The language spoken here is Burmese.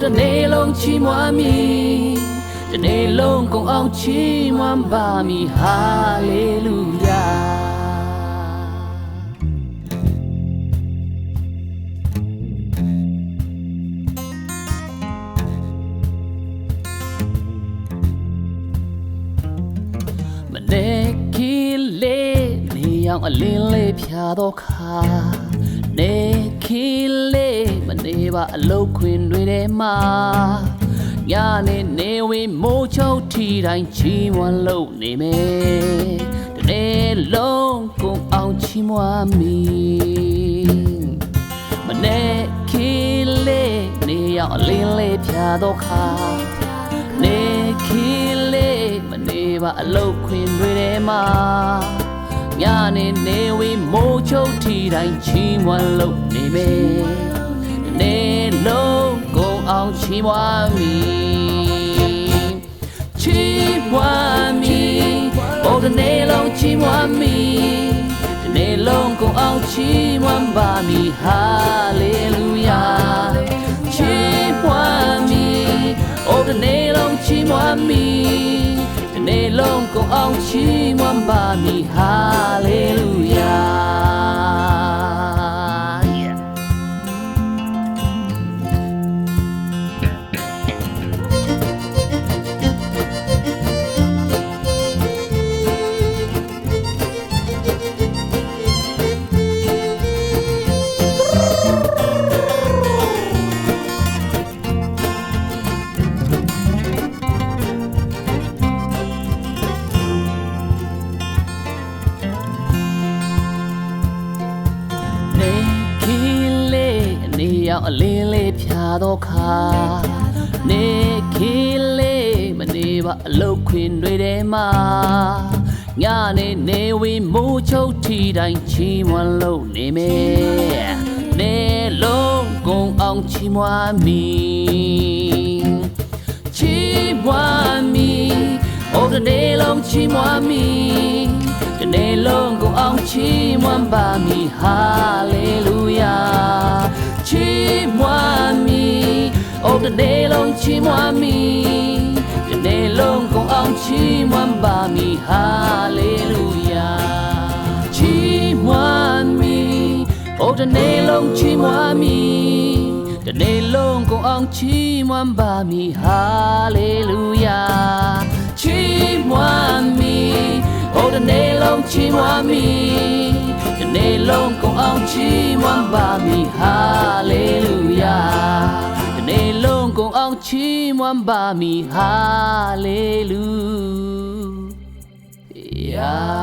တနေ့လုံးချီးမွမ်းမည်တနေ့လုံးကုန်အောင်ချီးမွမ်းပါမည်ဟာလေလုယာမနေ့ကလေးနေအောင်အလင်းလေးဖြာတော့ခါနေခီလေးမနေပါအလုပ်ခွင်တွေထဲမှာညနေနေဝေးမိုးချုပ်ထီတိုင်းချီးမွမ်းလို့နေမယ်တနေ့လုံးကုန်အောင်ချီးမွမ်းမည်မနေ့ခီလေးနေအောင်အလင်းလေးဖြာတော့ခါနေခီလေးမနေပါအလုပ်ခွင်တွေထဲမှာညနေနေဝေးမိုးချုပ်ထီတိုင်းချီးမွမ်းလို့နေမယ်နေလုံးကုန်အောင်ချီးမွမ်းမည်ချီးမွမ်းမည်ဘုရားနေလုံးချီးမွမ်းမည်ဒီနေလုံးကုန်အောင်ချီးမွမ်းပါမည်ဟာလေလုယာချီးမွမ်းမည်ဘုရားနေလုံးချီးမွမ်းမည်နေလုံးကုန်အောင်ချီးမွမ်းပါမည်ဟာလေလုယာအလင်းလေးဖြာတော့ခါနေခီလေးမနေပါအလုပ်ခွင်တွေထဲမှာညနေနေဝေးမိုးချုပ်ထီတိုင်းချီးမွမ်းလို့နေမယ်နေလုံးကုန်အောင်ချီးမွမ်းမည်ချီးမွမ်းမည်ဘုရားနေလုံးချီးမွမ်းမည်ဒီနေလုံးကုန်အောင်ချီးမွမ်းပါမည်ဟာလေလုယာချီးမွမ်းမည်အိုတနေ့လုံးချီးမွမ်းမည်ဒီနေ့လုံးကုန်အောင်ချီးမွမ်းပါမည်ဟာလေလုယာချီးမွမ်းမည်အိုတနေ့လုံးချီးမွမ်းမည်ဒီနေ့လုံးကုန်အောင်ချီးမွမ်းပါမည်ဟာလေလုယာချီးမွမ်းမည်အိုတနေ့လုံးချီးမွမ်းမည်ဒီနေ့လုံးကုန်အောင်ချီးမွမ်းပါမည်ဟာလေလုယာဒီနေ့လုံးကုန်အောင်ချီးမွမ်းပါမည်ဟာလေလုယာ